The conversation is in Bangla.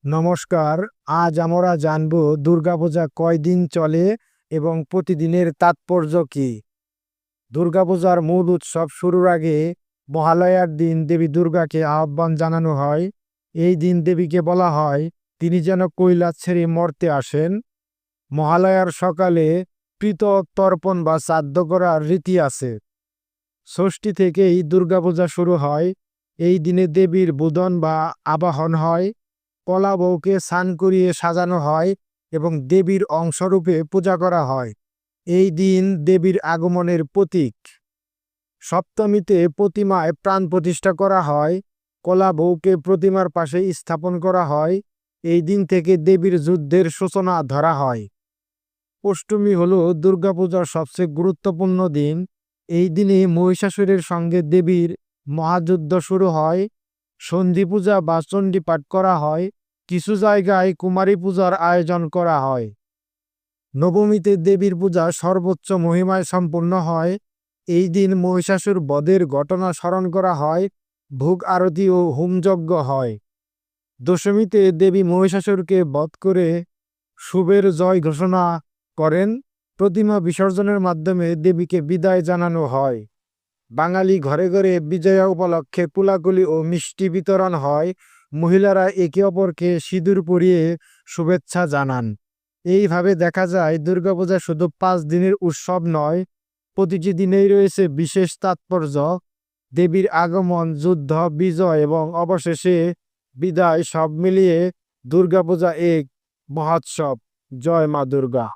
নমস্কার। আজ আমরা জানব দুর্গাপূজা কয়দিন চলে এবং প্রতিদিনের তাৎপর্য কি। দুর্গাপূজার মূল উৎসব শুরুর আগে মহালয়ার দিন দেবী দুর্গাকে আহ্বান জানানো হয়। এই দিন দেবীকে বলা হয় তিনি যেন কৈলাস ছেড়ে মর্তে আসেন। মহালয়ার সকালে প্রীত তর্পণ বা শ্রাদ্ধ করার রীতি আছে। ষষ্ঠী থেকেই দুর্গাপূজা শুরু হয়। এই দিনে দেবীর বোধন বা আবাহন হয়। কলা বউকে স্নান করিয়ে সাজানো হয় এবং দেবীর অংশরূপে পূজা করা হয়। এই দিন দেবীর আগমনের প্রতীক। সপ্তমীতে প্রতিমায় প্রাণ প্রতিষ্ঠা করা হয়। কলা বউকে প্রতিমার পাশে স্থাপন করা হয়। এই দিন থেকে দেবীর যুদ্ধের সূচনা ধরা হয়। অষ্টমী হলো দুর্গাপূজার সবচেয়ে গুরুত্বপূর্ণ দিন। এই দিনে মহিষাসুরের সঙ্গে দেবীর মহাযুদ্ধ শুরু হয়। সন্ধি পূজা বা চণ্ডী পাঠ করা হয়। কিছু জায়গায় কুমারী পূজার আয়োজন করা হয়। নবমীতে দেবীর পূজা সর্বোচ্চ মহিমায় সম্পন্ন হয়। এই দিন মহিষাসুর বধের ঘটনা স্মরণ করা হয়। ভোগ আরতি ও হোমযজ্ঞ হয়। দশমীতে দেবী মহিষাসুরকে বধ করে শুভের জয় ঘোষণা করেন। প্রতিমা বিসর্জনের মাধ্যমে দেবীকে বিদায় জানানো হয়। বাঙালি ঘরে ঘরে বিজয়া উপলক্ষে কুলাকুলি ও মিষ্টি বিতরণ হয়। মহিলারা একে অপরকে সিঁদুর পরিয়ে শুভেচ্ছা জানান। এইভাবে দেখা যায় দুর্গাপূজা শুধু 5 দিনের উৎসব নয়, প্রতিটি দিনেই রয়েছে বিশেষ তাৎপর্য। দেবীর আগমন, যুদ্ধ, বিজয় এবং অবশেষে বিদায় সব মিলিয়ে দুর্গাপূজা এক মহোৎসব। জয় মা দুর্গা।